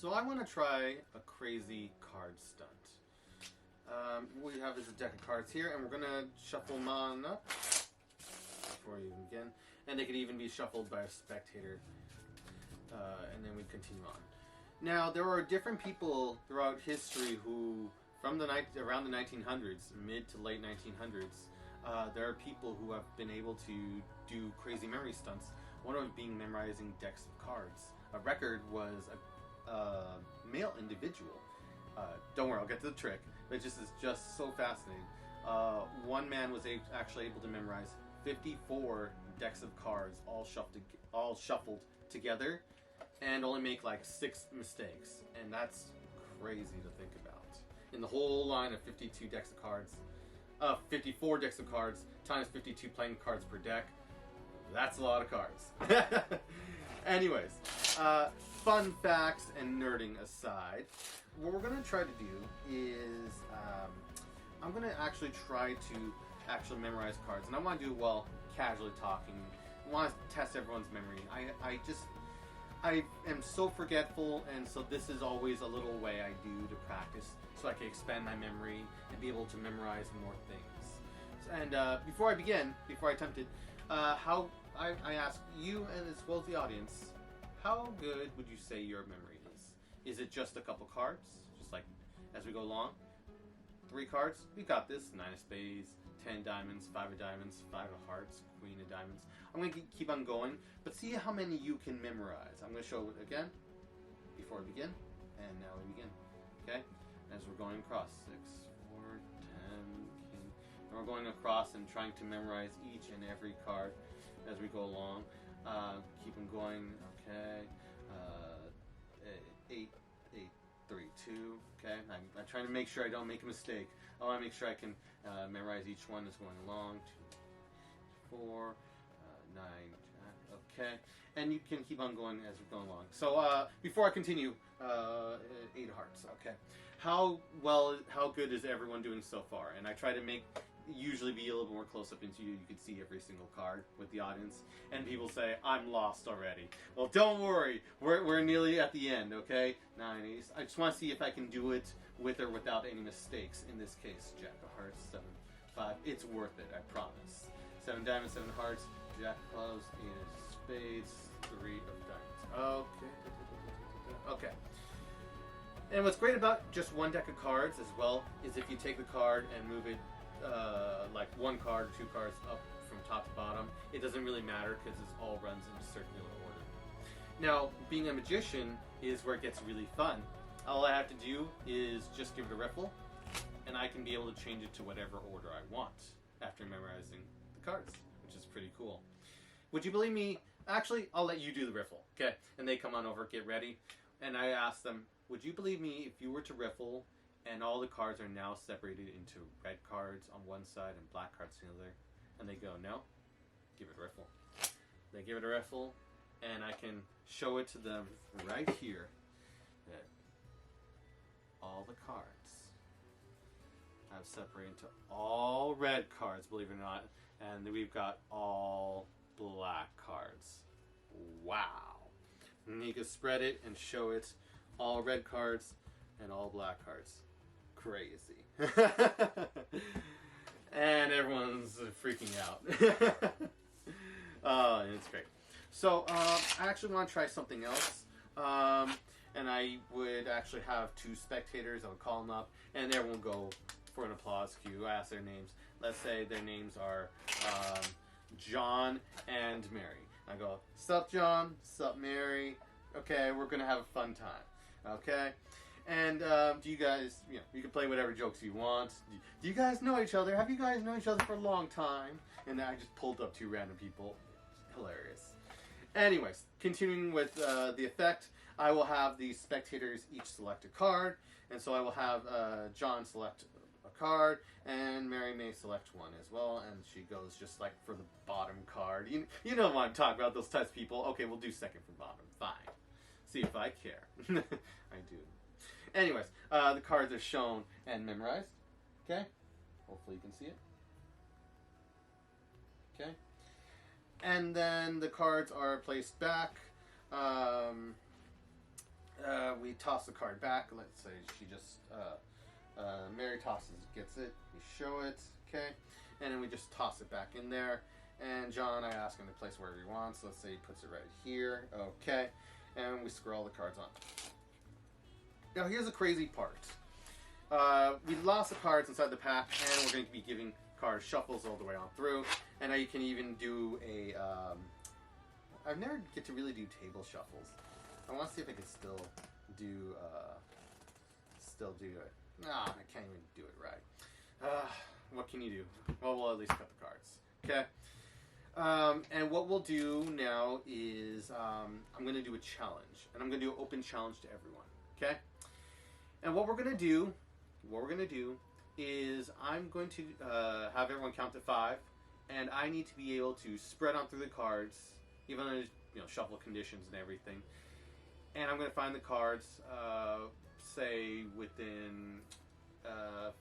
So I want to try a crazy card stunt. What we have is a deck of cards here, and we're going to shuffle them on up before you begin. And they could even be shuffled by a spectator. And then we continue on. Now, there are different people throughout history who, from around the 1900s, mid to late 1900s, there are people who have been able to do crazy memory stunts. One of them being memorizing decks of cards. A record was a male individual. Don't worry, I'll get to the trick. But it is just so fascinating. One man was actually able to memorize 54 decks of cards, all shuffled together, and only make like 6 mistakes. And that's crazy to think about. In the whole line of 52 decks of cards, 54 decks of cards times 52 playing cards per deck. That's a lot of cards. Anyways, fun facts and nerding aside, what we're going to try to do is I'm going to actually try to memorize cards. And I want to do it while casually talking. I want to test everyone's memory. I am so forgetful, and so this is always a little way I do to practice so I can expand my memory and be able to memorize more things. And before I attempt it, I ask you and as well as the audience, how good would you say your memory is? Is it just a couple cards? Just like as we go along? 3 cards? We got this. 9 of spades, 10 diamonds, 5 of diamonds, 5 of hearts, queen of diamonds. I'm going to keep on going, but see how many you can memorize. I'm going to show it again before we begin, and now we begin. Okay? As we're going across. 6, 4, 10, king. And we're going across and trying to memorize each and every card as we go along. Keep them going. Okay. 8, 3, 2. Okay. I'm trying to make sure I don't make a mistake. I want to make sure I can memorize each one as going along. 2, 4, 9. Okay. And you can keep on going as we're going along. So before I continue, 8 of hearts. Okay. How good is everyone doing so far? And I try to usually be a little more close up into you. You can see every single card with the audience, and people say I'm lost already. Well, don't worry, we're nearly at the end. Okay, 9 ace. I just want to see if I can do it with or without any mistakes. In this case, Jack of Hearts, 7, 5. It's worth it, I promise. 7 diamonds, 7 hearts, Jack of clubs, 8 of spades, 3 of diamonds. Okay. And what's great about just one deck of cards as well is if you take the card and move it like 1 card or 2 cards up from top to bottom, it doesn't really matter because it all runs in a circular order. Now, being a magician is where it gets really fun. All I have to do is just give it a riffle, and I can be able to change it to whatever order I want after memorizing the cards, which is pretty cool. Would you believe me? Actually, I'll let you do the riffle, okay? And they come on over, get ready, and I ask them, would you believe me if you were to riffle and all the cards are now separated into red cards on one side and black cards on the other? And they go, no, give it a riffle. They give it a riffle, and I can show it to them right here that all the cards have separated into all red cards, believe it or not, and we've got all black cards. Wow. And you can spread it and show it all red cards and all black cards. Crazy. And everyone's freaking out. It's great. So I actually want to try something else. And I would actually have 2 spectators. I would call them up, and everyone will go for an applause cue. I ask their names. Let's say their names are John and Mary. I go, sup John, sup Mary. Okay, we're going to have a fun time. Okay? And do you guys, you can play whatever jokes you want. Do you guys know each other? Have you guys known each other for a long time? And I just pulled up 2 random people. Hilarious. Anyways, continuing with the effect, I will have the spectators each select a card. And so I will have John select a card, and Mary may select one as well. And she goes just like for the bottom card. You know what I'm talking about, those types of people. Okay, we'll do second from bottom. Fine. See if I care. I do. Anyways, the cards are shown and memorized. Okay? Hopefully you can see it. Okay? And then the cards are placed back. we toss the card back. Let's say she just Mary tosses, gets it. We show it, okay, and then we just toss it back in there. And John, I ask him to place wherever he wants. Let's say he puts it right here, okay, and we scroll the cards on. Now here's the crazy part. We lost the cards inside the pack, and we're going to be giving card shuffles all the way on through. And now you can even do a. I've never get to really do table shuffles. I want to see if I can still do it. Nah, I can't even do it right. What can you do? Well, we'll at least cut the cards. Okay. And what we'll do now is I'm going to do a challenge, and I'm going to do an open challenge to everyone. Okay. And what we're going to do is I'm going to have everyone count to 5, and I need to be able to spread on through the cards, even though there's shuffle conditions and everything. And I'm going to find the cards, say within 5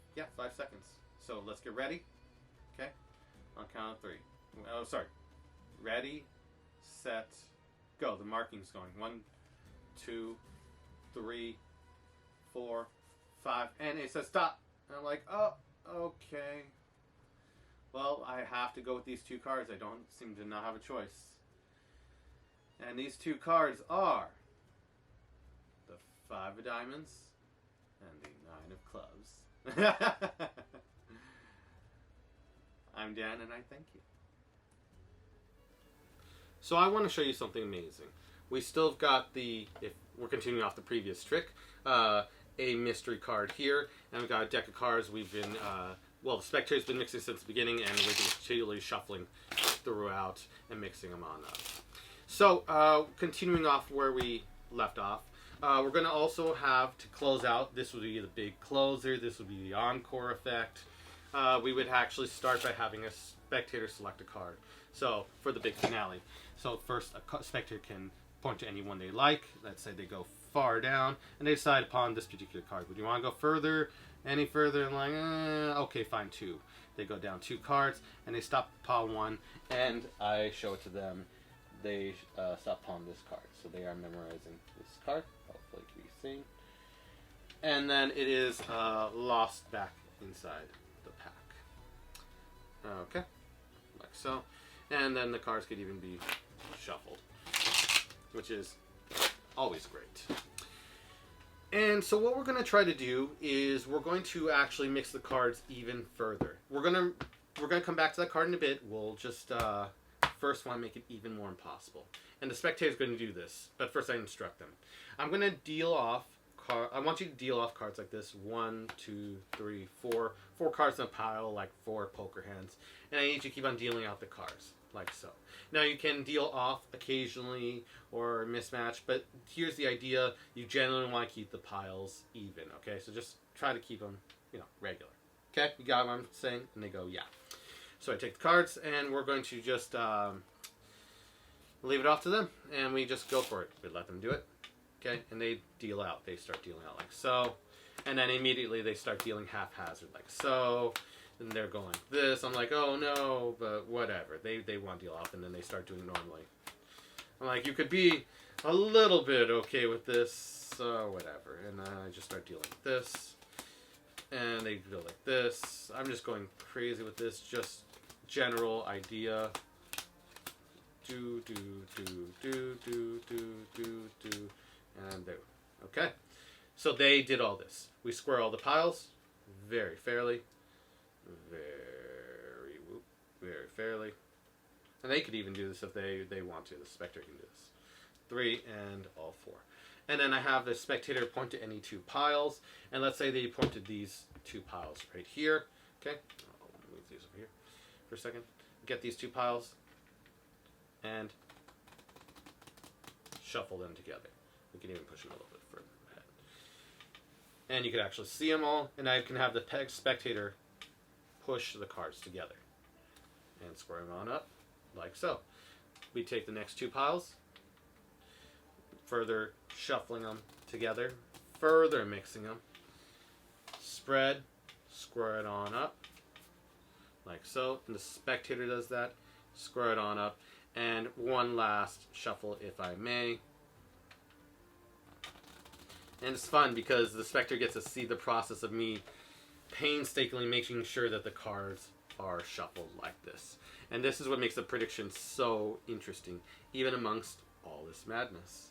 seconds. So let's get ready. Okay, on count of 3. Oh, sorry. Ready, set, go. The marking's going 1, 2, 3, 4, 5, and it says stop. And I'm like, oh, okay. Well, I have to go with these 2 cards. I don't seem to not have a choice. And these 2 cards are the 5 of diamonds and the 9 of clubs. I'm Dan, and I thank you. So I want to show you something amazing. We still have got if we're continuing off the previous trick, a mystery card here, and we've got a deck of cards. We've been, the spectator's been mixing since the beginning, and we've been continually shuffling throughout and mixing them on up. So, continuing off where we left off, we're going to also have to close out. This would be the big closer. This would be the encore effect. We would actually start by having a spectator select a card. So, for the big finale. So, first, a spectator can point to any one they like. Let's say they go far down, and they decide upon this particular card. Would you want to go further, any further? And like, okay, fine, 2. They go down 2 cards, and they stop upon 1, and I show it to them. They stop upon this card. So they are memorizing this card. Hopefully it can be seen. And then it is lost back inside the pack. Okay, like so. And then the cards could even be shuffled, which is always great. And so what we're going to try to do is we're going to actually mix the cards even further. We're going to come back to that card in a bit. We'll just first want to make it even more impossible. And the spectator is going to do this, but first I instruct them. I'm going to deal off I want you to deal off cards like this. 1, 2, 3, 4. 4 cards in a pile, like 4 poker hands. And I need you to keep on dealing out the cards, like so. Now you can deal off occasionally or mismatch, but here's the idea. You generally want to keep the piles even, okay? So just try to keep them, regular. Okay, you got what I'm saying? And they go, yeah. So I take the cards, and we're going to just leave it off to them, and we just go for it. We let them do it, okay? And they deal out. They start dealing out like so, and then immediately they start dealing haphazard like so, and they're going like this. I'm like, oh no, but whatever. They want to deal off, and then they start doing normally. I'm like, you could be a little bit okay with this, whatever. And I just start dealing with this, and they go like this. I'm just going crazy with this, just general idea. Do, and there. Okay? So they did all this. We square all the piles very fairly. Very fairly. And they could even do this if they want to. The spectator can do this. 3 and all 4. And then I have the spectator point to any 2 piles. And let's say they pointed these 2 piles right here. Okay? I'll move these over here for a second. Get these 2 piles and shuffle them together. We can even push them a little bit further ahead. And you can actually see them all. And I can have the spectator push the cards together and square them on up like so. We take the next 2 piles, further shuffling them together, further mixing them, spread, square it on up like so. And the spectator does that, square it on up, and one last shuffle if I may. And it's fun because the spectator gets to see the process of me painstakingly making sure that the cards are shuffled like this. And this is what makes the prediction so interesting, even amongst all this madness.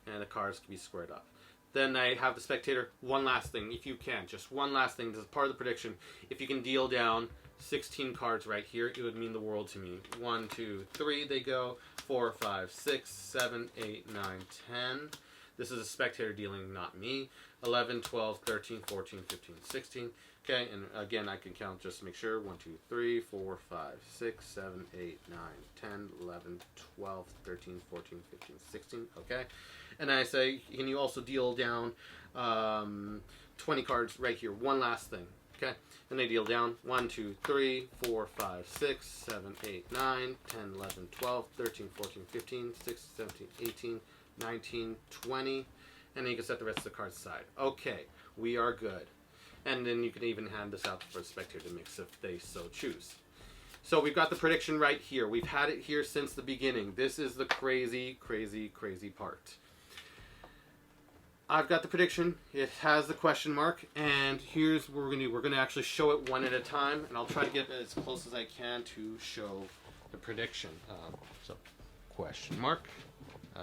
And the cards can be squared up. Then I have the spectator, one last thing, if you can, just one last thing, this is part of the prediction. If you can deal down 16 cards right here, it would mean the world to me. 1, 2, 3, they go. 4, 5, 6, 7, 8, 9, 10. This is a spectator dealing, not me. 11, 12, 13, 14, 15, 16. Okay, and again, I can count just to make sure. 1, 2, 3, 4, 5, 6, 7, 8, 9, 10, 11, 12, 13, 14, 15, 16. Okay, and I say, can you also deal down 20 cards right here? One last thing. Okay, and they deal down 1, 2, 3, 4, 5, 6, 7, 8, 9, 10, 11, 12, 13, 14, 15, 16, 17, 18, 19, 20, and then you can set the rest of the cards aside. Okay, we are good. And then you can even hand this out for a spectator to mix if they so choose. So we've got the prediction right here. We've had it here since the beginning. This is the crazy, crazy, crazy part. I've got the prediction. It has the question mark. And here's what we're going to do. We're going to actually show it one at a time. And I'll try to get as close as I can to show the prediction. So question mark.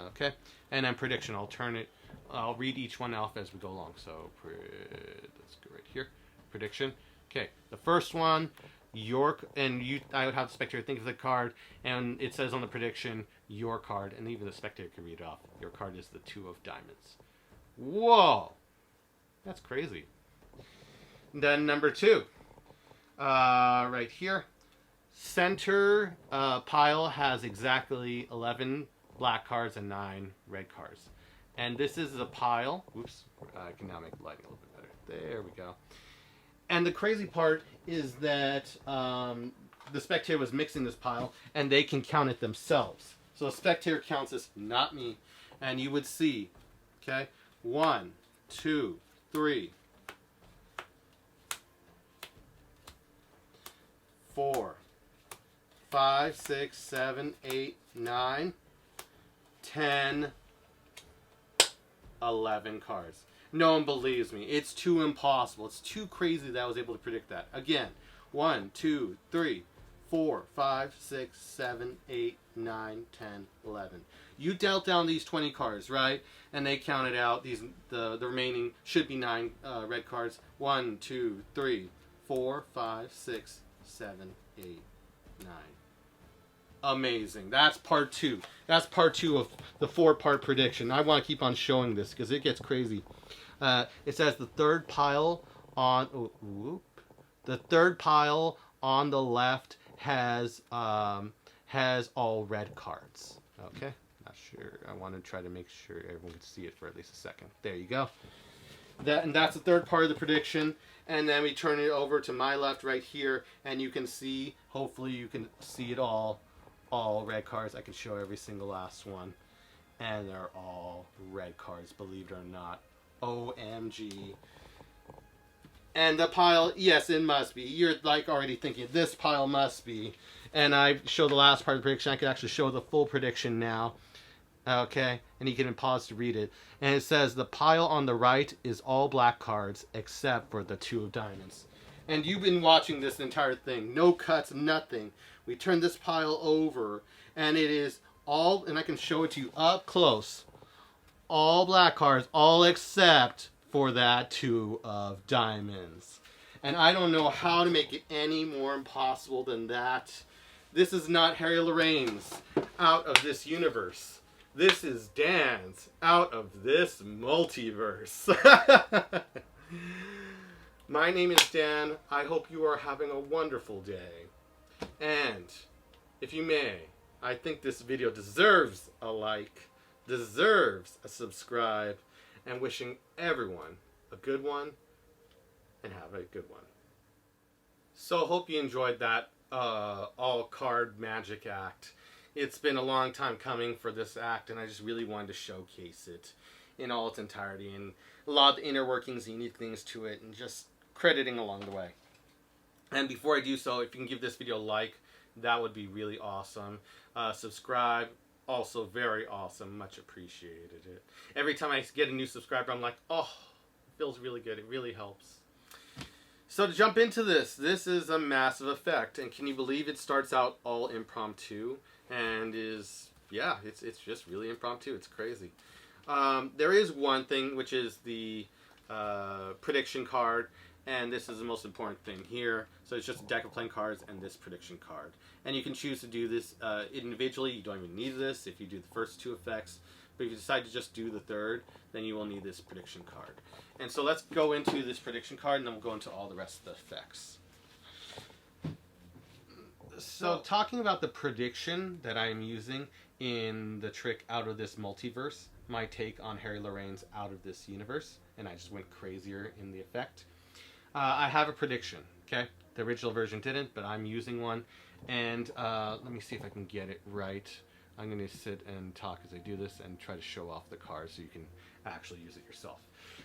Okay. And then prediction. I'll read each one off as we go along. So let's go right here. Prediction. Okay. The first one, I would have the spectator think of the card, and it says on the prediction, your card, and even the spectator can read it off. Your card is the 2 of diamonds. Whoa! That's crazy. Then number 2. Right here. Center pile has exactly 11 black cards and 9 red cards. And this is a pile. Oops. I can now make the lighting a little bit better. There we go. And the crazy part is that the spectator was mixing this pile, and they can count it themselves. So the spectator counts this, not me. And you would see, okay, 1, 2, 3, 4, 5, 6, 7, 8, 9, 10, 11 cards. No one believes me. It's too impossible. It's too crazy that I was able to predict that. Again, 1, 2, 3, 4, 5, 6, 7, 8, 9, 10, 11. You dealt down these 20 cards, right? And they counted out the remaining should be 9 red cards. 1, 2, 3, 4, 5, 6, 7, 8, 9. Amazing. That's part 2. That's part 2 of the 4-part prediction. I want to keep on showing this because it gets crazy. It says the third pile on the third pile on the left has all red cards. Okay, not sure. I want to try to make sure everyone can see it for at least a second. There you go. And that's the third part of the prediction. And then we turn it over to my left right here, and you can see. Hopefully, you can see it all red cards. I can show every single last one, and they're all red cards. Believe it or not. OMG. And the pile, yes, it must be. You're like already thinking, this pile must be. And I show the last part of the prediction. I can actually show the full prediction now. Okay, and you can pause to read it. And it says the pile on the right is all black cards except for the 2 of diamonds. And you've been watching this entire thing. No cuts, nothing. We turn this pile over, and it is all, and I can show it to you up close. All black cards, all except for that 2 of diamonds. And I don't know how to make it any more impossible than that. This is not Harry Lorraine's Out of This Universe. This is Dan's Out of This Multiverse. My name is Dan. I hope you are having a wonderful day. And if you may, I think this video deserves a like, deserves a subscribe, and wishing everyone a good one, and have a good one. So hope you enjoyed that all card magic act. It's been a long time coming for this act, and I just really wanted to showcase it in all its entirety, and a lot of the inner workings, unique things to it, and just crediting along the way. And before I do so, if you can give this video a like, that would be really awesome. Subscribe, Also very awesome. Much appreciated it. Every time I get a new subscriber, I'm like, oh, it feels really good. It really helps. So to jump into this is a massive effect. And can you believe it starts out all impromptu and is, yeah, it's just really impromptu. It's crazy. There is one thing, which is the prediction card. And this is the most important thing here. So it's just a deck of playing cards and this prediction card. And you can choose to do this individually. You don't even need this if you do the first two effects. But if you decide to just do the third, then you will need this prediction card. And so let's go into this prediction card, and then we'll go into all the rest of the effects. So talking about the prediction that I'm using in the trick Out of This Multiverse, my take on Harry Lorraine's Out of This Universe, and I just went crazier in the effect. I have a prediction, okay? The original version didn't, but I'm using one. And let me see if I can get it right. I'm going to sit and talk as I do this and try to show off the card so you can actually use it yourself.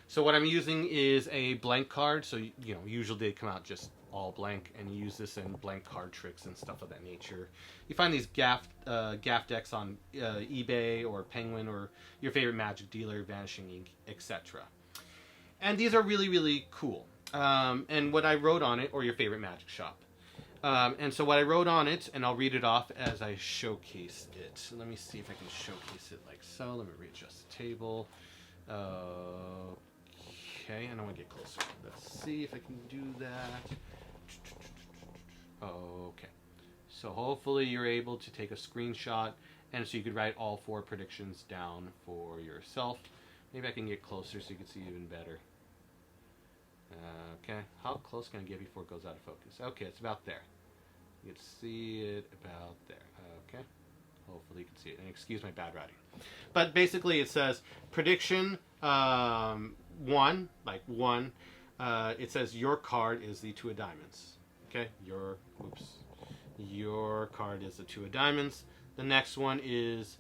So what I'm using is a blank card. So, you know, usually they come out just all blank, and you use this in blank card tricks and stuff of that nature. You find these gaff decks on eBay or Penguin or your favorite magic dealer, Vanishing Ink, etc. And these are really, really cool. And what I wrote on it, or your favorite magic shop. And so what I wrote on it, and I'll read it off as I showcase it. So let me see if I can showcase it like so. Let me readjust the table. Okay, and I want to get closer. Let's see if I can do that. Okay. So hopefully you're able to take a screenshot, and so you could write all 4 predictions down for yourself. Maybe I can get closer so you can see even better. Okay, how close can I get before it goes out of focus? Okay, it's about there. You can see it about there. Okay, hopefully you can see it. And excuse my bad writing. But basically it says prediction 1, like 1. It says your card is the 2 of diamonds. Okay, your card is the 2 of diamonds. The next one is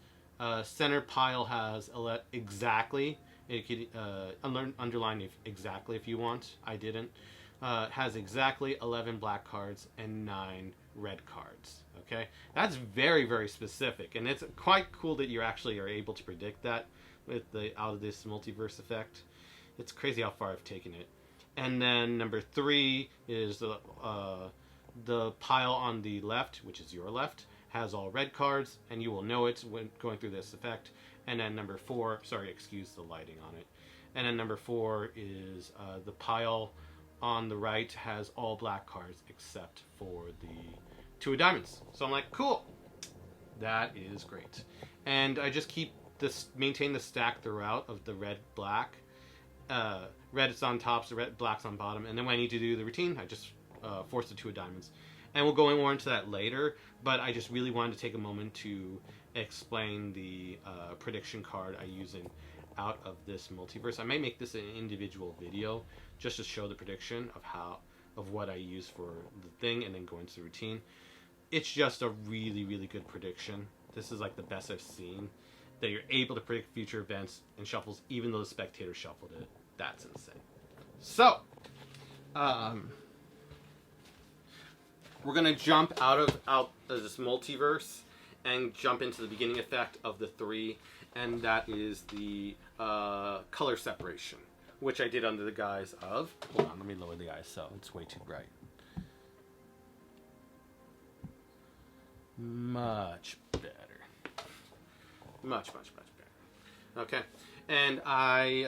center pile has exactly. It could underline exactly if you want. I didn't. Has exactly 11 black cards and 9 red cards. Okay, that's very, very specific, and it's quite cool that you actually are able to predict that with the Out of This Multiverse effect. It's crazy how far I've taken it. And then number 3 is the pile on the left, which is your left, has all red cards, and you will know it when going through this effect. And then number 4, sorry, excuse the lighting on it. And then number 4 is the pile on the right has all black cards except for the 2 of diamonds. So I'm like, cool, that is great. And I just keep this, maintain the stack throughout of the red, black. Red is on top, so red, black's on bottom. And then when I need to do the routine, I just force the 2 of diamonds. And we'll go more into that later, but I just really wanted to take a moment to explain the prediction card I use in Out of This Multiverse. I might make this an individual video just to show the prediction of what I use for the thing and then go into the routine. It's just a really, really good prediction. This is like the best I've seen. That you're able to predict future events and shuffles even though the spectator shuffled it. That's insane. So, we're going to jump out of this multiverse and jump into the beginning effect of the 3, and that is the color separation, which I did under the guise of, hold on, let me lower the ISO, it's way too bright. Much better. Much, much, much better. Okay, and I,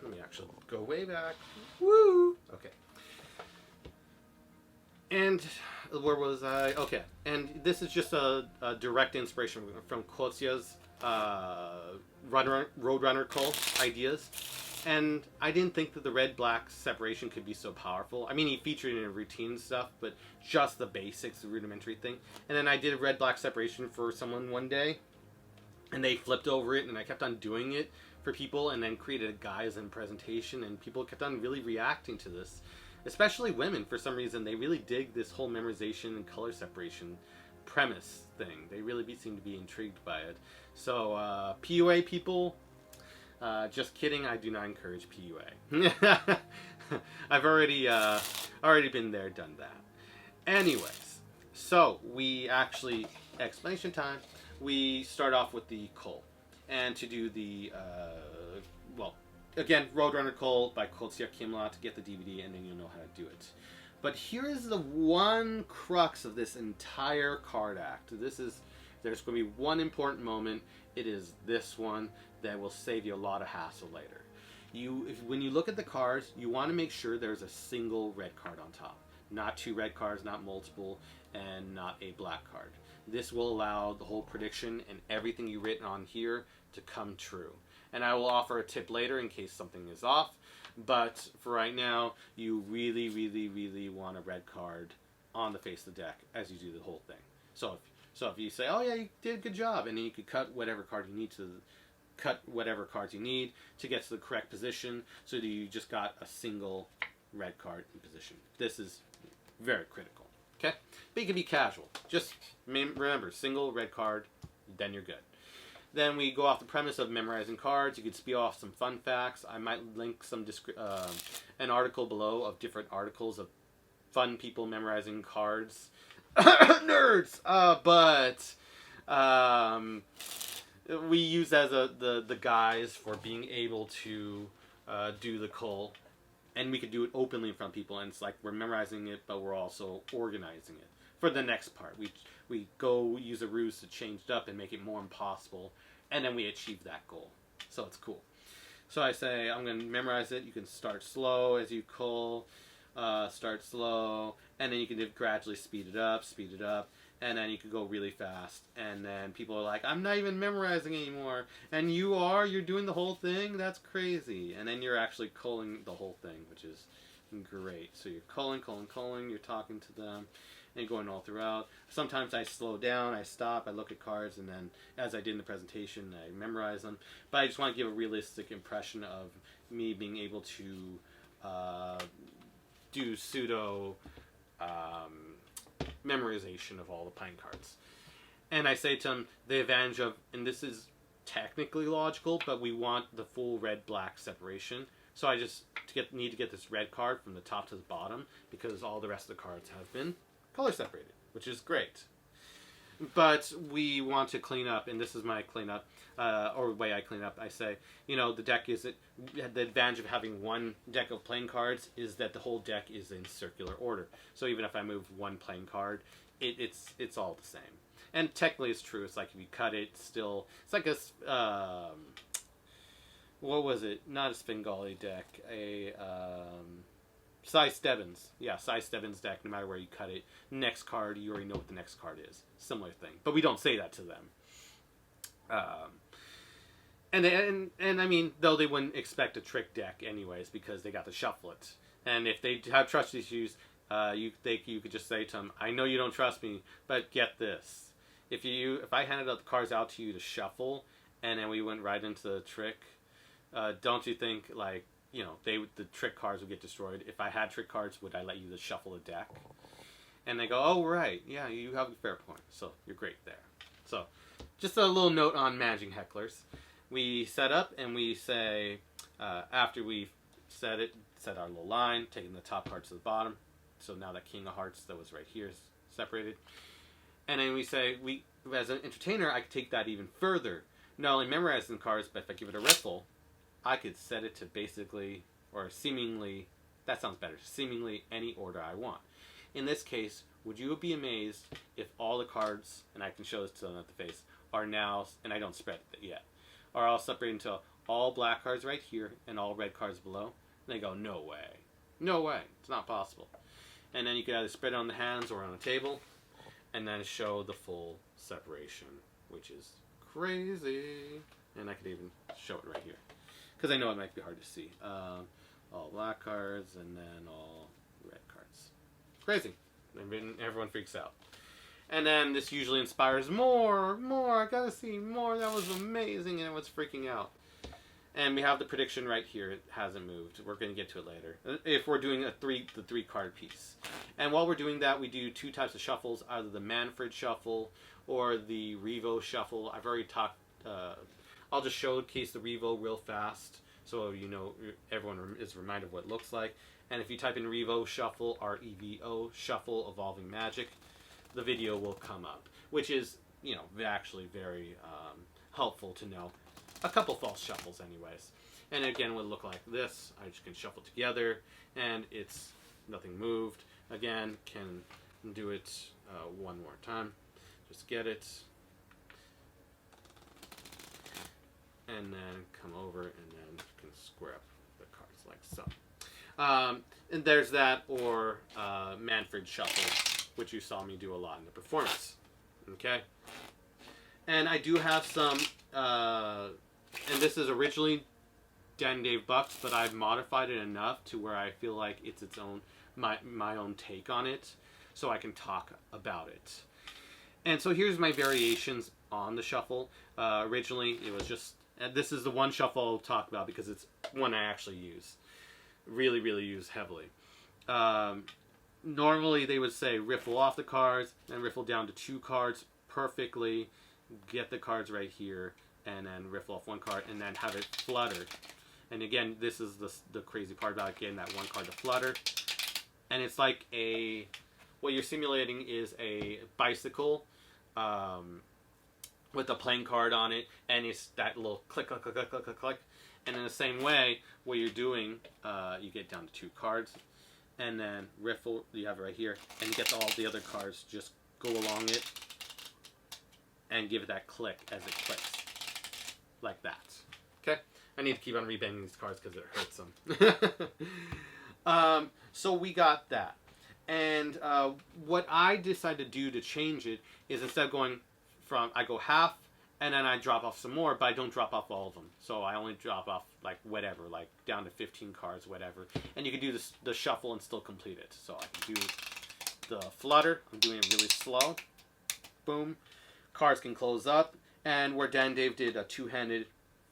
let me actually go way back. Woo! Okay. And where was I? Okay, and this is just a direct inspiration from Klotsia's Roadrunner Cull ideas. And I didn't think that the red-black separation could be so powerful. I mean, he featured it in routine stuff, but just the basics, the rudimentary thing. And then I did a red-black separation for someone one day, and they flipped over it, and I kept on doing it for people, and then created a guise and presentation, and people kept on really reacting to this. Especially women, for some reason, they really dig this whole memorization and color separation premise thing. They really seem to be intrigued by it. So, PUA people, just kidding, I do not encourage PUA. I've already been there, done that. Anyways, so we actually, explanation time, we start off with the Cull. And to do the, well, again, Roadrunner Cull by Koltsiak Kimla to get the DVD, and then you'll know how to do it. But here is the one crux of this entire card act. There's going to be one important moment. It is this one that will save you a lot of hassle later. When you look at the cards, you want to make sure there's a single red card on top. Not two red cards, not multiple, and not a black card. This will allow the whole prediction and everything you've written on here to come true. And I will offer a tip later in case something is off. But for right now, you really, really, really want a red card on the face of the deck as you do the whole thing. So if you say, oh yeah, you did a good job, and then you could cut whatever card you need whatever cards you need to get to the correct position, so that you just got a single red card in position. This is very critical. Okay? But you can be casual. Just remember, single red card, then you're good. Then we go off the premise of memorizing cards. You could spew off some fun facts. I might link some an article below of different articles of fun people memorizing cards. Nerds! But we use as the guise for being able to do the Cull. And we could do it openly in front of people. And it's like we're memorizing it, but we're also organizing it. For the next part, we go use a ruse to change it up and make it more impossible, and then we achieve that goal. So it's cool. So I say I'm going to memorize it. You can start slow as you Cull, start slow, and then you can gradually speed it up, and then you can go really fast. And then people are like, I'm not even memorizing anymore. And you're doing the whole thing? That's crazy. And then you're actually culling the whole thing, which is great. So you're culling, you're talking to them, and going all throughout. Sometimes I slow down, I stop, I look at cards, and then, as I did in the presentation, I memorize them. But I just want to give a realistic impression of me being able to do pseudo memorization of all the playing cards. And I say to them, the advantage of, and this is technically logical, but we want the full red-black separation. So I just need to get this red card from the top to the bottom, because all the rest of the cards have been color separated, which is great. But we want to clean up, and this is my cleanup, or way I clean up. I say, the deck the advantage of having one deck of playing cards is that the whole deck is in circular order. So even if I move one playing card, it's all the same. And technically it's true. It's like if you cut it, still, it's like a, what was it? Not a Svengali deck, Cy Stebbins. Yeah, Cy Stebbins deck, no matter where you cut it. Next card, you already know what the next card is. Similar thing. But we don't say that to them. And I mean, though they wouldn't expect a trick deck anyways, because they got to shuffle it. And if they have trust issues, you could just say to them, I know you don't trust me, but get this. If I handed out the cards out to you to shuffle, and then we went right into the trick, don't you think, like, the trick cards would get destroyed? If I had trick cards, would I let you just shuffle the deck? And they go, oh, right. Yeah, you have a fair point. So you're great there. So just a little note on managing hecklers. We set up and we say, after we set our little line, taking the top cards to the bottom. So now that King of Hearts that was right here is separated. And then we say, as an entertainer, I could take that even further. Not only memorizing the cards, but if I give it a riffle, I could set it to basically, or seemingly, that sounds better, seemingly any order I want. In this case, would you be amazed if all the cards, and I can show this to them at the face, are now, and I don't spread it yet, are all separated into all black cards right here and all red cards below? And they go, no way. No way. It's not possible. And then you could either spread it on the hands or on a table, and then show the full separation, which is crazy. And I could even show it right here, because I know it might be hard to see. All black cards and then all red cards. Crazy. Everyone freaks out. And then this usually inspires more, I gotta see more, that was amazing, and everyone's freaking out. And we have the prediction right here, it hasn't moved. We're going to get to it later. If we're doing the three card piece. And while we're doing that, we do two types of shuffles, either the Manfred shuffle or the Revo shuffle. I've already talked, I'll just showcase the Revo real fast, so everyone is reminded of what it looks like. And if you type in Revo Shuffle, R-E-V-O, Shuffle Evolving Magic, the video will come up, which is you know, actually very helpful to know a couple false shuffles anyways. And again, it would look like this. I just can shuffle together, and it's nothing moved. Again, can do it one more time. Just get it. And then come over, and then can square up the cards like so. And there's that, or Manfred Shuffle, which you saw me do a lot in the performance. Okay? And I do have some, and this is originally Dave Buck's, but I've modified it enough to where I feel like it's its own, my own take on it, so I can talk about it. And so here's my variations on the shuffle. Originally, it was just, and this is the one shuffle I'll talk about because it's one I actually use. Really, really use heavily. Normally, they would say riffle off the cards, then riffle down to 2 cards perfectly, get the cards right here, and then riffle off 1 card, and then have it flutter. And again, this is the crazy part about getting that 1 card to flutter. And it's like what you're simulating is a bicycle with a playing card on it, and it's that little click, click, click, click, click, click, click. And in the same way, what you're doing, you get down to 2 cards, and then riffle, you have it right here, and you get all the other cards, just go along it, and give it that click as it clicks. Like that. Okay? I need to keep on rebanging these cards because it hurts them. So we got that. And what I decided to do to change it is instead of going from, I go half, and then I drop off some more, but I don't drop off all of them. So I only drop off, like, whatever, like, down to 15 cards, whatever. And you can do the shuffle and still complete it. So I can do the flutter. I'm doing it really slow. Boom. Cards can close up. And where Dave did a 2-handed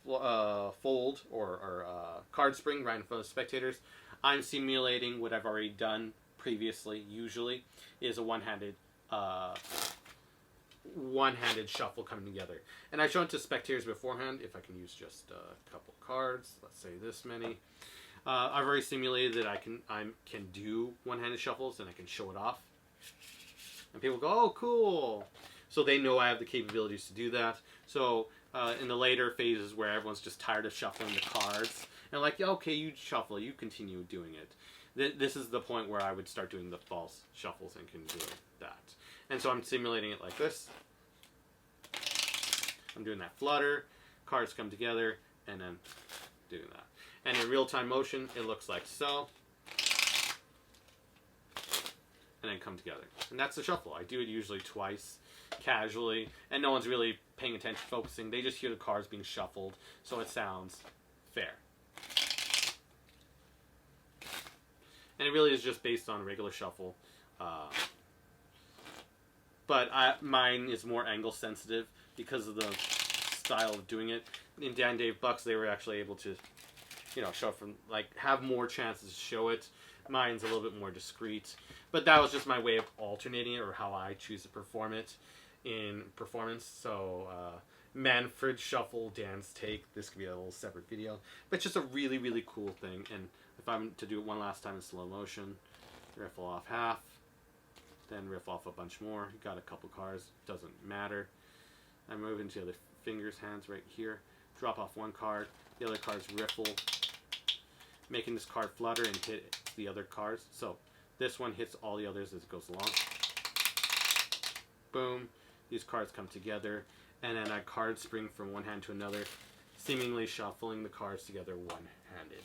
fold or card spring right in front of the spectators, I'm simulating what I've already done previously, usually, is a one-handed shuffle coming together. And I show it to spectators beforehand, if I can use just a couple cards, let's say this many. I've already simulated that I can do one-handed shuffles, and I can show it off. And people go, oh, cool! So they know I have the capabilities to do that. So in the later phases where everyone's just tired of shuffling the cards, and like, yeah, okay, you shuffle, you continue doing it. This is the point where I would start doing the false shuffles and can do that. And so I'm simulating it like this. I'm doing that flutter, cards come together, and then doing that. And in real-time motion, it looks like so. And then come together. And that's the shuffle. I do it usually twice, casually, and no one's really paying attention, focusing. They just hear the cards being shuffled, so it sounds fair. And it really is just based on regular shuffle. But mine is more angle sensitive because of the style of doing it. In Dave Buck's, they were actually able to, you know, show from, like, have more chances to show it. Mine's a little bit more discreet. But that was just my way of alternating it, or how I choose to perform it in performance. So, Manfred Shuffle Dance Take. This could be a little separate video. But it's just a really, really cool thing. And if I'm to do it one last time in slow motion, riffle off half, then riff off a bunch more. You got a couple cards, doesn't matter. I move into the other fingers, hands right here. Drop off 1 card, the other cards riffle, making this card flutter and hit the other cards. So this one hits all the others as it goes along. Boom. These cards come together, and then I card spring from one hand to another, seemingly shuffling the cards together one-handed.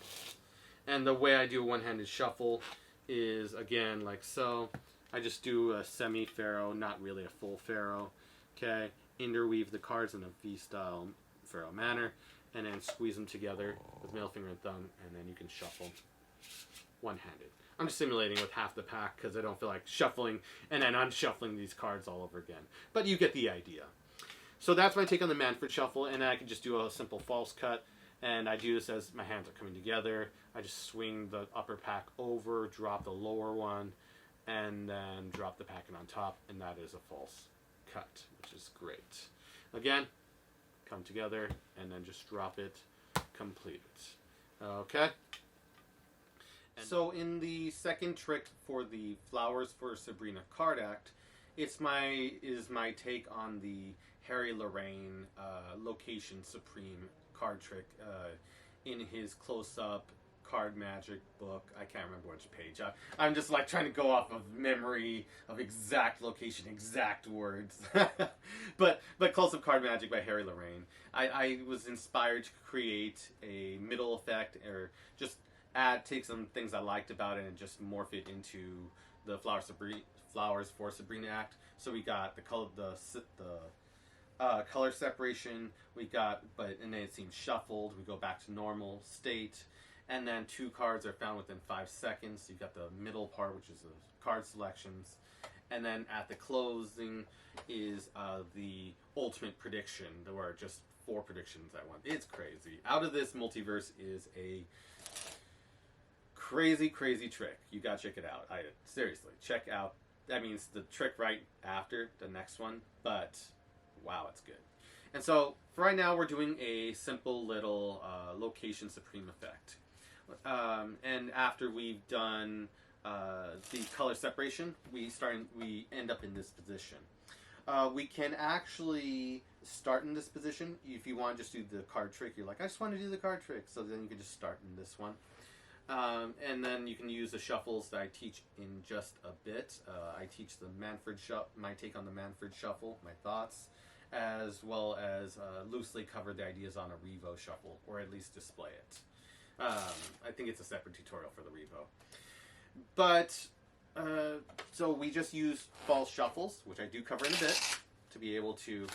And the way I do a one-handed shuffle is, again, like so. I just do a semi-pharaoh, not really a full pharaoh. Okay, interweave the cards in a V-style pharaoh manner, and then squeeze them together with middle finger and thumb, and then you can shuffle one-handed. I'm just simulating with half the pack because I don't feel like shuffling and then unshuffling these cards all over again. But you get the idea. So that's my take on the Manfred Shuffle, and I can just do a simple false cut. And I do this as my hands are coming together. I just swing the upper pack over, drop the lower one, and then drop the packet on top, and that is a false cut, which is great. Again, come together, and then just drop it, complete it. Okay? And so in the second trick for the Flowers for Sabrina card act, it's my take on the Harry Lorraine Location Supreme card trick in his close-up card magic book. I can't remember which page. I'm just like trying to go off of memory of exact location, exact words. but close-up card magic by Harry Lorraine. I was inspired to create a middle effect, or just take some things I liked about it and just morph it into the Flowers for Sabrina act. So we got the color separation. We got, and then it seems shuffled. We go back to normal state, and then 2 cards are found within 5 seconds. You got the middle part, which is the card selections, and then at the closing is the ultimate prediction. There were just 4 predictions at once. It's crazy. Out of This Multiverse is a crazy trick. You gotta check it out. Seriously, check out. That means the trick right after the next one, but wow, it's good. And so for right now, we're doing a simple little Location Supreme effect. And after we've done the color separation, we end up in this position. We can actually start in this position if you want to just do the card trick. You're like, I just want to do the card trick, so then you can just start in this one. And then you can use the shuffles that I teach in just a bit. I teach my take on the Manfred shuffle, my thoughts, as well as loosely cover the ideas on a Revo shuffle, or at least display it. I think it's a separate tutorial for the Revo. But, so we just use false shuffles, which I do cover in a bit, to be able to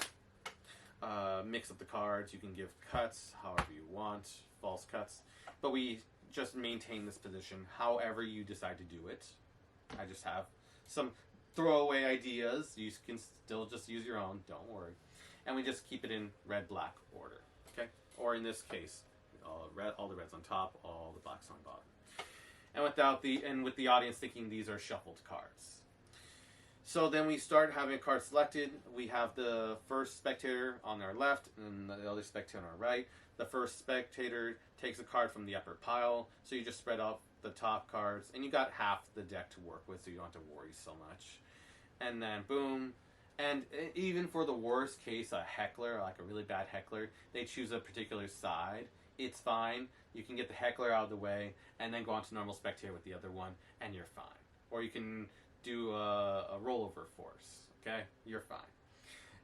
mix up the cards. You can give cuts however you want, false cuts. But we just maintain this position however you decide to do it. I just have some throwaway ideas. You can still just use your own, don't worry. And we just keep it in red-black order, okay? Or in this case, all the reds on top, all the blacks on bottom. And with the audience thinking these are shuffled cards. So then we start having a card selected. We have the first spectator on our left and the other spectator on our right. The first spectator takes a card from the upper pile, so you just spread out the top cards, and you got half the deck to work with, so you don't have to worry so much. And then boom. And even for the worst case, a heckler, like a really bad heckler, they choose a particular side. It's fine. You can get the heckler out of the way, and then go on to normal spectator with the other one, and you're fine. Or you can do a rollover force, okay? You're fine.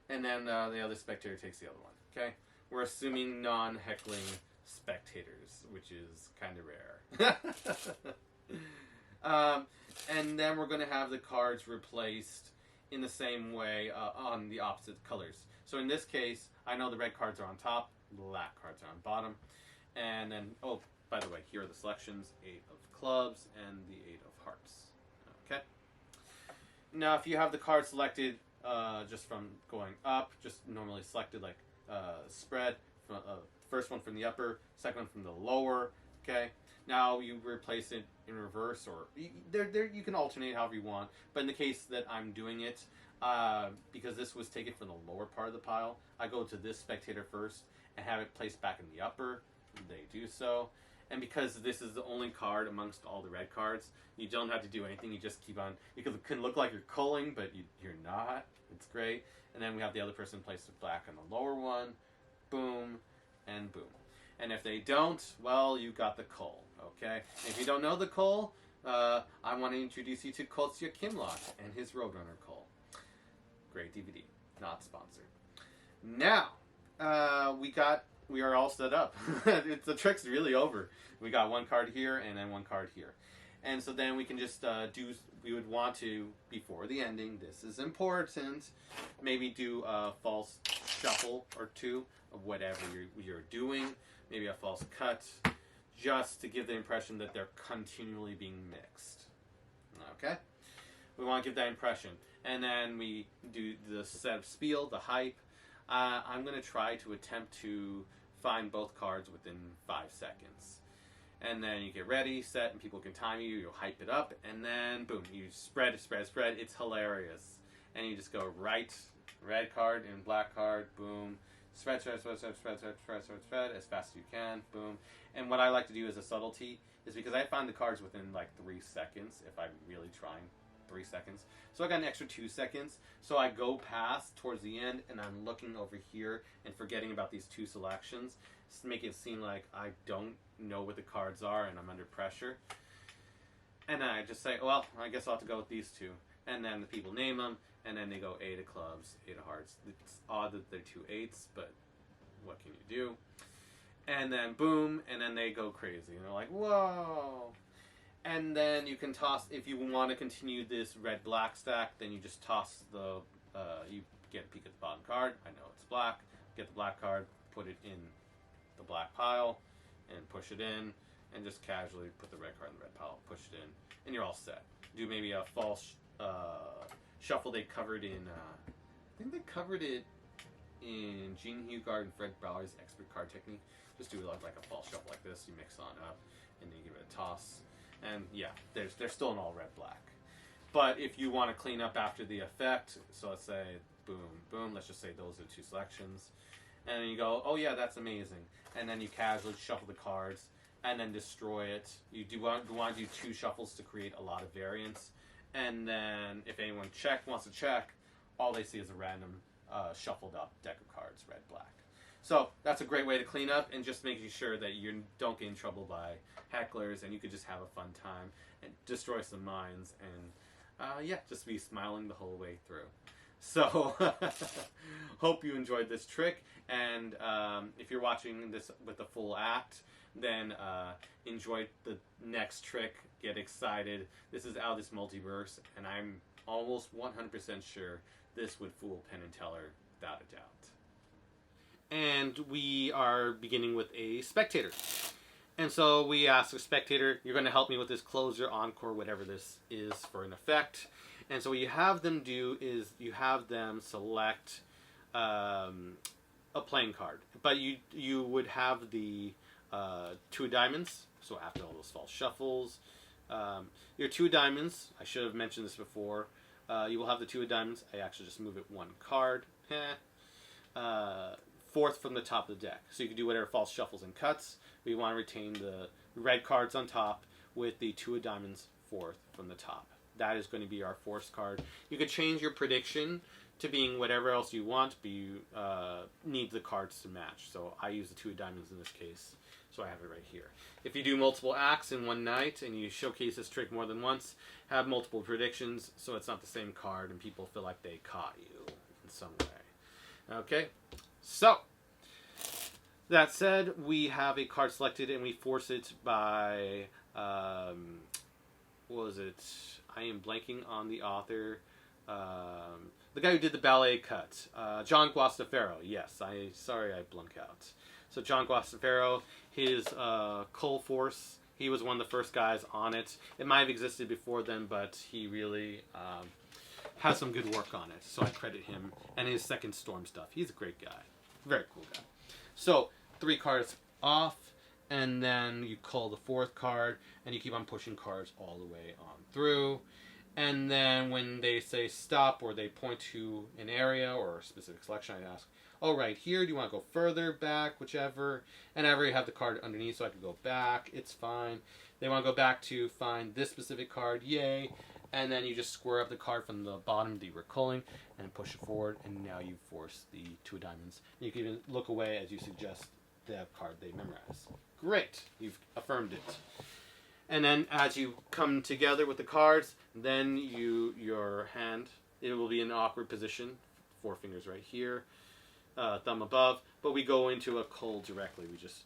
And then the other spectator takes the other one, okay? We're assuming non-heckling spectators, which is kind of rare. And then we're going to have the cards replaced in the same way on the opposite colors. So in this case, I know the red cards are on top, black cards are on bottom. And then, oh, by the way, here are the selections, 8 of clubs and the 8 of hearts. Okay? Now, if you have the card selected just from going up, just normally selected like spread, first one from the upper, second one from the lower, okay? Now you replace it in reverse, or you can alternate however you want, but in the case that I'm doing it, because this was taken from the lower part of the pile, I go to this spectator first and have it placed back in the upper. They do so. And because this is the only card amongst all the red cards, you don't have to do anything. You just keep on. You can look like you're culling, but you're not. It's great. And then we have the other person place it back on the lower one. Boom, and boom. And if they don't, well, you got the cull, okay? And if you don't know the cull, I want to introduce you to Kotsia Kimlock and his Roadrunner cull. Great DVD. Not sponsored. Now, we are all set up. The trick's really over. We got one card here and then one card here. And so then we can just we would want to, before the ending, this is important, maybe do a false shuffle or 2 of whatever you're doing. Maybe a false cut, just to give the impression that they're continually being mixed. Okay? We want to give that impression. And then we do the setup spiel, the hype. I'm going to try to attempt to find both cards within 5 seconds. And then you get ready, set, and people can time you. You'll hype it up, and then boom, you spread. It's hilarious. And you just go right, red card and black card, boom. Spread as fast as you can, boom. And what I like to do as a subtlety is because I find the cards within like 3 seconds if I'm really trying. 3 seconds. So I got an extra 2 seconds. So I go past towards the end, and I'm looking over here and forgetting about these 2 selections to make it seem like I don't know what the cards are and I'm under pressure. And I just say, well, I guess I'll have to go with these 2. And then the people name them, and then they go 8 of clubs, 8 of hearts. It's odd that they're 2 8s, but what can you do? And then boom, and then they go crazy. And they're like, whoa. And then you can toss, if you want to continue this red-black stack, then you just toss the, you get a peek at the bottom card. I know it's black. Get the black card, put it in the black pile, and push it in, and just casually put the red card in the red pile, push it in, and you're all set. Do maybe a false shuffle they covered in, I think they covered it in Gene Hugard and Fred Brower's expert card technique. Just do like a false shuffle like this. You mix on up, and then you give it a toss. And yeah, they're still an all red black. But if you want to clean up after the effect, so let's say boom, boom. Let's just say those are the 2 selections, and then you go, oh yeah, that's amazing. And then you casually shuffle the cards and then destroy it. You want to do 2 shuffles to create a lot of variance. And then if anyone wants to check, all they see is a random shuffled up deck of cards, red, black. So that's a great way to clean up and just making sure that you don't get in trouble by hecklers, and you could just have a fun time and destroy some minds, and yeah, just be smiling the whole way through. So hope you enjoyed this trick, and if you're watching this with the full act, then enjoy the next trick, get excited. This is out of this multiverse, and I'm almost 100% sure this would fool Penn and Teller without a doubt. And we are beginning with a spectator. And so we ask the spectator, you're going to help me with this closer, encore, whatever this is for an effect. And so what you have them do is you have them select a playing card. But you would have the 2 diamonds. So after all those false shuffles, your 2 diamonds, I should have mentioned this before, you will have the 2 diamonds. I actually just move it 1 card. 4th from the top of the deck. So you can do whatever false shuffles and cuts. We want to retain the red cards on top with the 2 of diamonds 4th from the top. That is going to be our 4th card. You could change your prediction to being whatever else you want, but you need the cards to match. So I use the 2 of diamonds in this case, so I have it right here. If you do multiple acts in one night and you showcase this trick more than once, have multiple predictions so it's not the same card and people feel like they caught you in some way. Okay? So, that said, we have a card selected and we force it by, what was it? I am blanking on the author. The guy who did the ballet cut. John Guastafaro. Yes, sorry I blunk out. So John Guastafaro, his Coal Force, he was one of the first guys on it. It might have existed before then, but he really has some good work on it. So I credit him and his Second Storm stuff. He's a great guy. Very cool guy. So 3 cards off, and then you call the 4th card, and you keep on pushing cards all the way on through. And then when they say stop, or they point to an area or a specific selection, I ask, oh, right here, do you want to go further, back, whichever? And I already have the card underneath, so I can go back. It's fine. They want to go back to find this specific card, yay. And then you just square up the card from the bottom that you were culling and push it forward, and now you force the 2 of diamonds. You can even look away as you suggest the card they memorize. Great, you've affirmed it. And then as you come together with the cards, then your hand, it will be in an awkward position, 4 fingers right here, thumb above, but we go into a cull directly. We just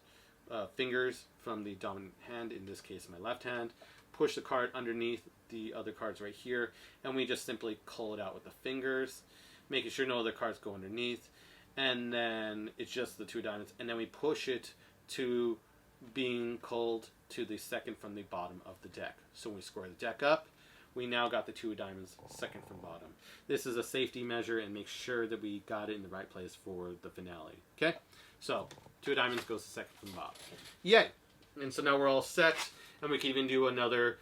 fingers from the dominant hand, in this case my left hand, push the card underneath the other cards right here, and we just simply cull it out with the fingers, making sure no other cards go underneath, and then it's just the 2 diamonds, and then we push it to being culled to the 2nd from the bottom of the deck. So when we square the deck up, we now got the 2 of diamonds 2nd from bottom. This is a safety measure and make sure that we got it in the right place for the finale. Okay? So 2 of diamonds goes to 2nd from bottom. Yay! And so now we're all set, and we can even do another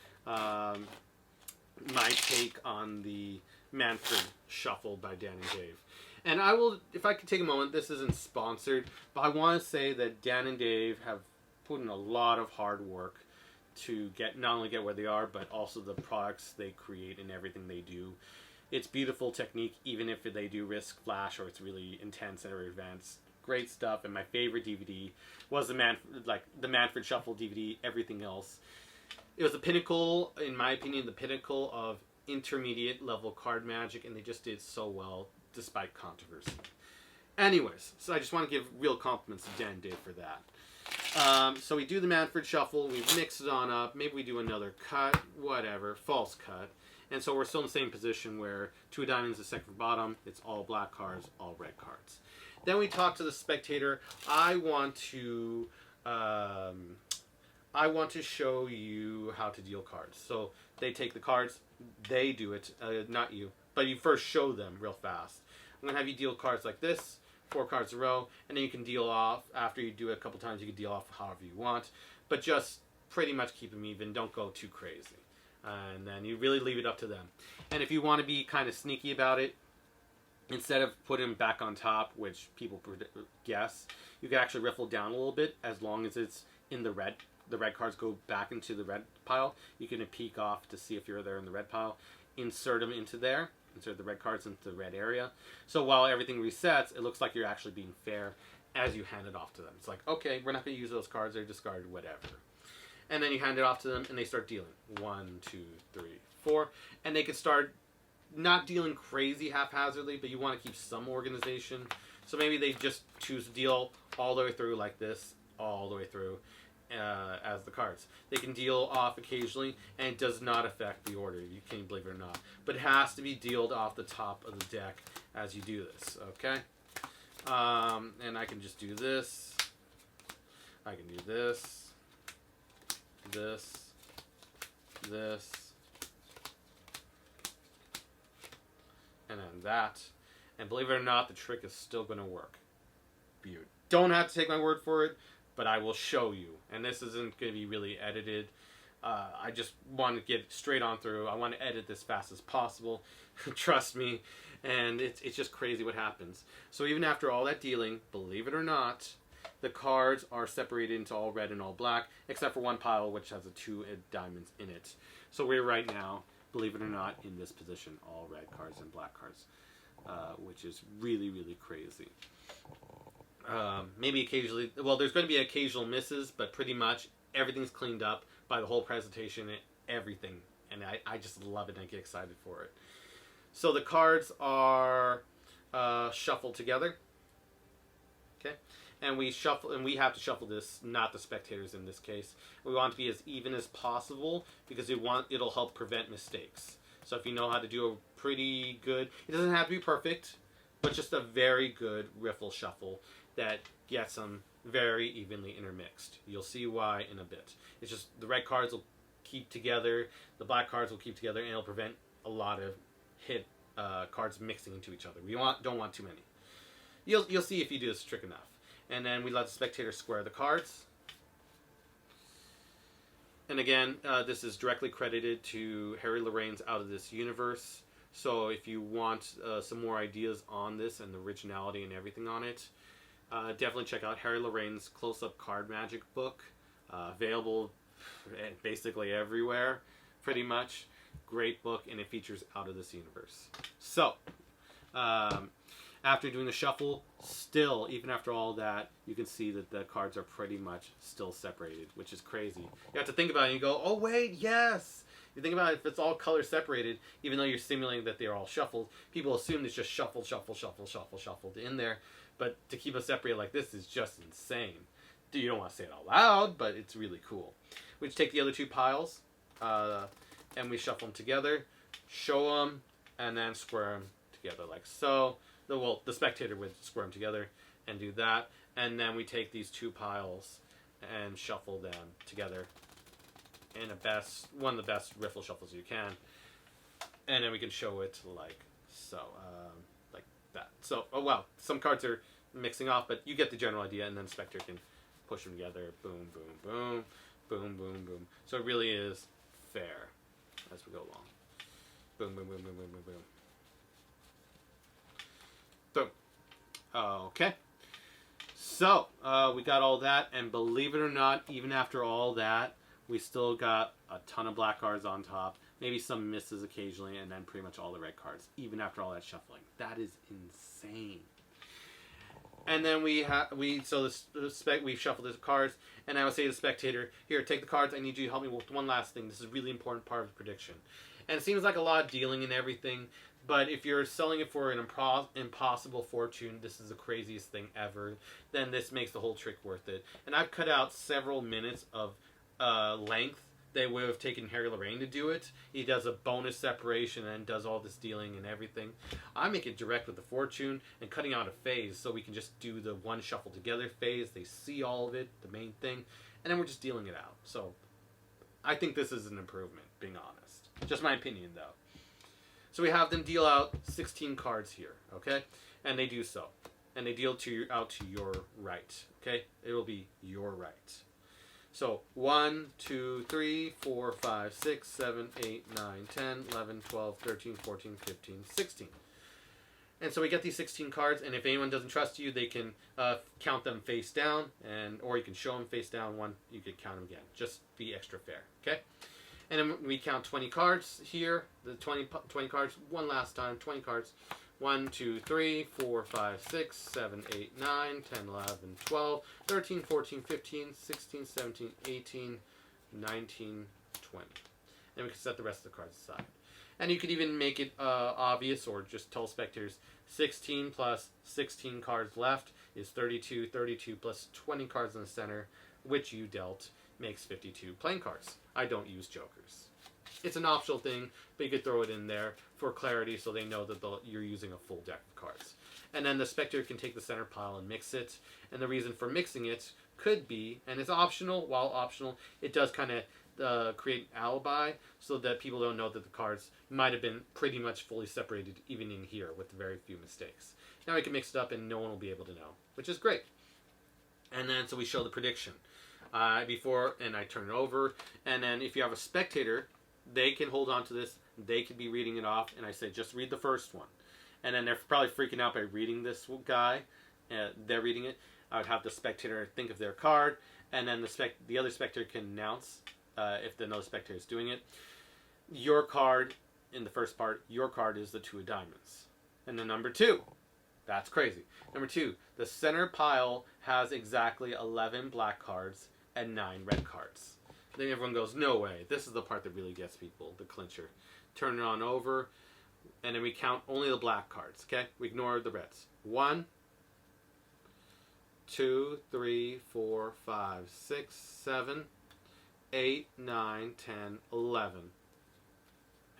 my take on the Manfred Shuffle by Dan and Dave. And I will, if I could take a moment, this isn't sponsored, but I want to say that Dan and Dave have put in a lot of hard work to get not only get where they are, but also the products they create and everything they do. It's beautiful technique, even if they do risk flash or it's really intense or advanced. Great stuff. And my favorite DVD was the Manfred Shuffle DVD. Everything else, it was the pinnacle, in my opinion, the pinnacle of intermediate level card magic, and they just did so well despite controversy. Anyways, so I just want to give real compliments to Dan Dave for that. So we do the Manfred Shuffle, we mix it on up, maybe we do another cut, whatever, false cut. And so we're still in the same position where 2 diamonds is second from bottom, it's all black cards, all red cards. Then we talk to the spectator. I want to show you how to deal cards. So they take the cards, they do it, not you, but you first show them real fast. I'm going to have you deal cards like this, 4 cards in a row, and then you can deal off, after you do it a couple times, you can deal off however you want, but just pretty much keep them even, don't go too crazy. And then you really leave it up to them. And if you want to be kind of sneaky about it, instead of putting them back on top, which people guess, you can actually riffle down a little bit as long as it's in the red. The red cards go back into the red pile. You can peek off to see if you're there in the red pile. Insert them into there. Insert the red cards into the red area. So while everything resets, it looks like you're actually being fair as you hand it off to them. It's like, okay, we're not going to use those cards. They're discarded, whatever. And then you hand it off to them, and they start dealing. 1, 2, 3, 4. And they can start not dealing crazy haphazardly, but you want to keep some organization. So maybe they just choose to deal all the way through like this, all the way through as the cards. They can deal off occasionally, and it does not affect the order. You can believe it or not. But it has to be dealt off the top of the deck as you do this, okay? And I can just do this. I can do this. This. This. And then that. And believe it or not, the trick is still going to work. You don't have to take my word for it, but I will show you. And this isn't going to be really edited. I just want to get straight on through. I want to edit this fast as possible. Trust me. And it's just crazy what happens. So even after all that dealing, believe it or not, the cards are separated into all red and all black, except for one pile which has 2 diamonds in it. So we're right now, believe it or not, in this position, all red cards and black cards, which is really, really crazy. Maybe occasionally, well, there's going to be occasional misses, but pretty much everything's cleaned up by the whole presentation and everything. And I just love it and I get excited for it. So the cards are shuffled together. Okay. And we shuffle, and we have to shuffle this, not the spectators in this case. We want it to be as even as possible because it'll help prevent mistakes. So if you know how to do a pretty good, it doesn't have to be perfect, but just a very good riffle shuffle that gets them very evenly intermixed. You'll see why in a bit. It's just the red cards will keep together, the black cards will keep together, and it'll prevent a lot of hit cards mixing into each other. We don't want too many. You'll see if you do this trick enough. And then we let the spectator square the cards. And again, this is directly credited to Harry Lorraine's Out of This Universe. So if you want some more ideas on this and the originality and everything on it, definitely check out Harry Lorraine's Close-Up Card Magic book. Available basically everywhere, pretty much. Great book, and it features Out of This Universe. So, after doing the shuffle, still, even after all that, you can see that the cards are pretty much still separated, which is crazy. You have to think about it and you go, oh wait, yes! You think about it, if it's all color separated, even though you're simulating that they're all shuffled, people assume it's just shuffled in there. But to keep us separated like this is just insane. You don't want to say it out loud, but it's really cool. We just take the other 2 piles, and we shuffle them together, show them, and then square them together like so. The spectator would square them together and do that. And then we take these 2 piles and shuffle them together in one of the best riffle shuffles you can. And then we can show it like so, like that. So, oh wow, some cards are mixing off, but you get the general idea, and then the spectator can push them together. Boom, boom, boom, boom, boom, boom. So it really is fair as we go along. Boom, boom, boom, boom, boom, boom, boom. Boom. Okay. So, we got all that, and believe it or not, even after all that, we still got a ton of black cards on top, maybe some misses occasionally, and then pretty much all the red cards, even after all that shuffling. That is insane. And then we've shuffled the cards, and I would say to the spectator, here, take the cards, I need you to help me with one last thing. This is a really important part of the prediction. And it seems like a lot of dealing and everything, but if you're selling it for an impossible fortune, this is the craziest thing ever, then this makes the whole trick worth it. And I've cut out several minutes of length. They would have taken Harry Lorraine to do it. He does a bonus separation and does all this dealing and everything. I make it direct with the fortune and cutting out a phase so we can just do the one shuffle together phase. They see all of it, the main thing, and then we're just dealing it out. So I think this is an improvement, being honest. Just my opinion, though. So we have them deal out 16 cards here, okay? And they do so. And they deal out to your right, okay? It will be your right. So 1, 2, 3, 4, 5, 6, 7, 8, 9, 10, 11, 12, 13, 14, 15, 16. And so we get these 16 cards, and if anyone doesn't trust you, they can count them face down, or you can show them face down. One, you could count them again. Just be extra fair, okay? And then we count 20 cards here. The 20 cards, one last time, 20 cards. 1, 2, 3, 4, 5, 6, 7, 8, 9, 10, 11, 12, 13, 14, 15, 16, 17, 18, 19, 20. And we can set the rest of the cards aside. And you could even make it obvious, or just tell spectators 16 plus 16 cards left is 32. 32 plus 20 cards in the center, which you dealt, makes 52 playing cards. I don't use jokers. It's an optional thing, but you could throw it in there for clarity so they know that you're using a full deck of cards. And then the spectator can take the center pile and mix it. And the reason for mixing it could be, and it's optional, while optional, it does kind of create an alibi so that people don't know that the cards might have been pretty much fully separated even in here with very few mistakes. Now we can mix it up and no one will be able to know, which is great. And then so we show the prediction before, and I turn it over. And then if you have a spectator, they can hold on to this. They could be reading it off, and I say, just read the first one. And then they're probably freaking out by reading this guy. They're reading it. I would have the spectator think of their card, and then the other spectator can announce if another spectator is doing it. Your card, in the first part, your card is the 2 of diamonds. And then number 2, that's crazy. Number 2, the center pile has exactly 11 black cards and 9 red cards. Then everyone goes, no way. This is the part that really gets people, the clincher. Turn it on over, and then we count only the black cards, okay? We ignore the reds. 1, 2, 3, 4, 5, 6, 7, 8, 9, 10, 11.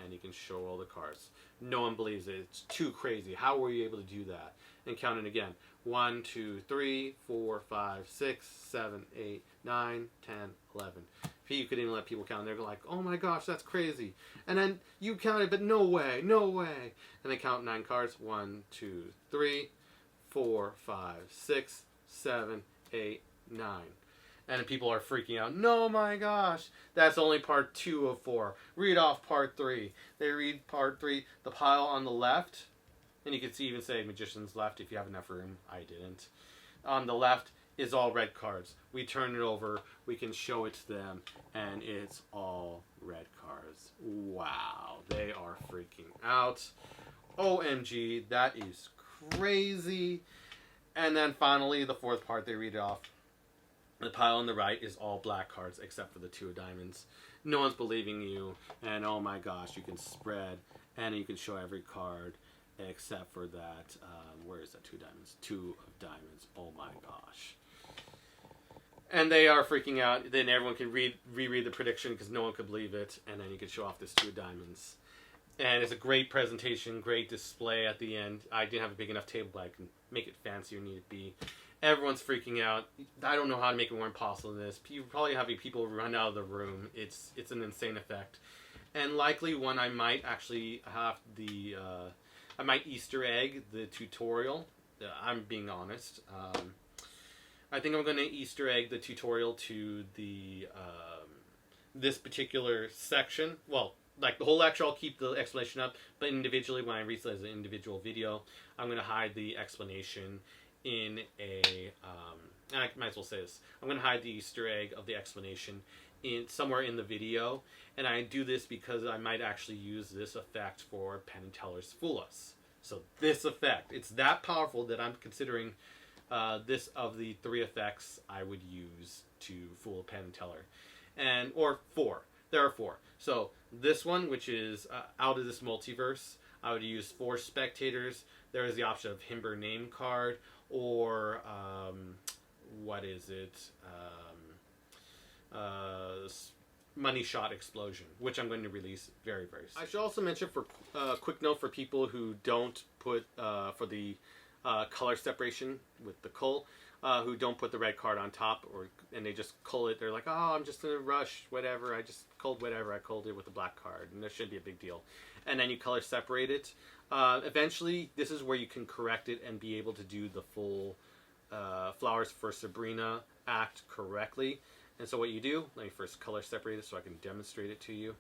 And you can show all the cards. No one believes it. It's too crazy. How were you able to do that? And count it again. 1, 2, 3, 4, 5, 6, 7, 8, 9, 10, 11. You could even let people count. They're like, oh my gosh, that's crazy. And then you count it, but no way, no way. And they count 9 cards. 1, 2, 3, 4, 5, 6, 7, 8, 9. And then people are freaking out. No, my gosh, that's only part 2 of 4. Read off part 3. They read part 3, the pile on the left. And you can see, even say magician's left if you have enough room. I didn't. On the left is all red cards. We turn it over, we can show it to them, and it's all red cards. Wow, they are freaking out. OMG, that is crazy. And then finally, the fourth part, they read it off. The pile on the right is all black cards except for the 2 of diamonds. No one's believing you, and oh my gosh, you can spread, and you can show every card except for that, where is that 2 diamonds? 2 of diamonds, oh my gosh. And they are freaking out. Then everyone can reread the prediction because no one could believe it. And then you can show off this 2 of diamonds. And it's a great presentation, great display at the end. I didn't have a big enough table, but I can make it fancier need it be. Everyone's freaking out. I don't know how to make it more impossible than this. You probably have people run out of the room. It's an insane effect. And likely one I might actually have I might Easter egg the tutorial. I'm being honest. I think I'm going to Easter egg the tutorial to the this particular section. Well, like the whole lecture, I'll keep the explanation up, but individually, when I release it as an individual video, I'm going to hide the explanation in a. And I might as well say this: I'm going to hide the Easter egg of the explanation somewhere in the video, and I do this because I might actually use this effect for Penn and Teller's Fool Us. So this effect, it's that powerful that I'm considering this of the 3 effects I would use to fool Penn and Teller, or 4. There are 4. So this one, which is out of this multiverse, I would use 4 spectators. There is the option of Himber name card, or what is it? Money Shot Explosion, which I'm going to release very, very soon. I should also mention, for quick note for people who don't put for the color separation with the cull, who don't put the red card on top, and they just cull it. They're like, oh, I'm just in a rush, whatever. I just culled whatever. I culled it with the black card, and there shouldn't be a big deal. And then you color separate it. Eventually, this is where you can correct it and be able to do the full Flowers for Sabrina act correctly. And so what you do, let me first color separate it so I can demonstrate it to you.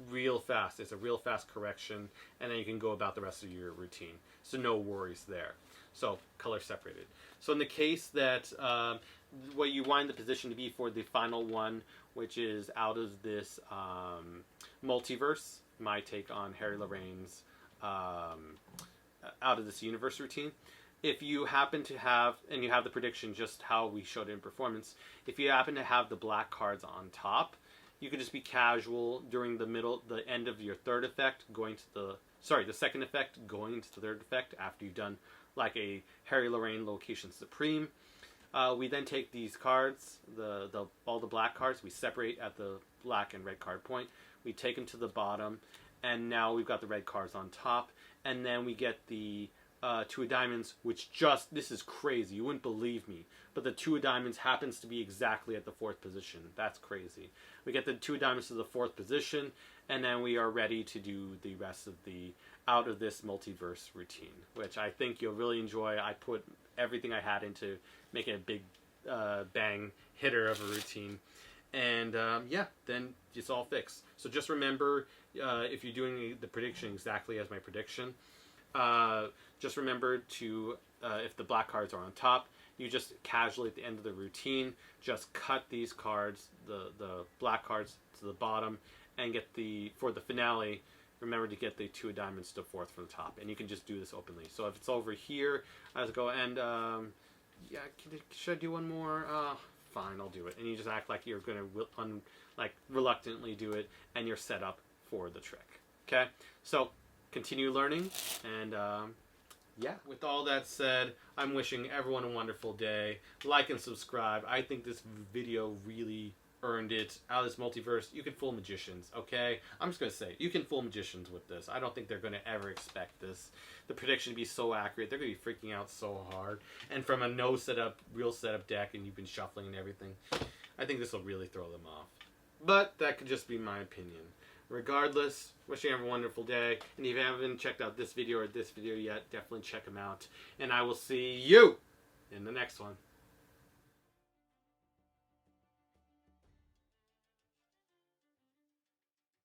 Real fast. It's a real fast correction, and then you can go about the rest of your routine. So no worries there. So color separated. So in the case that what you want the position to be for the final one, which is out of this multiverse, my take on Harry Lorraine's out of this universe routine. If you happen to have, and you have the prediction just how we showed it in performance, if you happen to have the black cards on top, you could just be casual during the end of your third effect, the second effect, going to the third effect after you've done like a Harry Lorraine Location Supreme. We then take these cards, all the black cards, we separate at the black and red card point. We take them to the bottom, and now we've got the red cards on top, and then we get the 2 of diamonds, which this is crazy. You wouldn't believe me. But the 2 of diamonds happens to be exactly at the 4th position. That's crazy. We get the 2 of diamonds to the 4th position, and then we are ready to do the rest of the out of this multiverse routine, which I think you'll really enjoy. I put everything I had into making a big bang hitter of a routine. And yeah, then it's all fixed. So just remember, if you're doing the prediction exactly as my prediction, just remember to, if the black cards are on top, you just casually at the end of the routine, just cut these cards, the black cards to the bottom, and get for the finale, remember to get the 2 of diamonds to 4th from the top. And you can just do this openly. So if it's over here, I just go, and yeah, should I do one more? Fine, I'll do it. And you just act like you're going to reluctantly do it, and you're set up for the trick. Okay? So continue learning, and yeah. With all that said, I'm wishing everyone a wonderful day. Like and subscribe. I think this video really earned it. Out of this multiverse, you can fool magicians, okay? I'm just going to say, you can fool magicians with this. I don't think they're going to ever expect this. The prediction to be so accurate. They're going to be freaking out so hard. And from a no setup, real setup deck, and you've been shuffling and everything, I think this will really throw them off. But that could just be my opinion. Regardless, wishing everyone a wonderful day. And if you haven't checked out this video or this video yet, definitely check them out. And I will see you in the next one.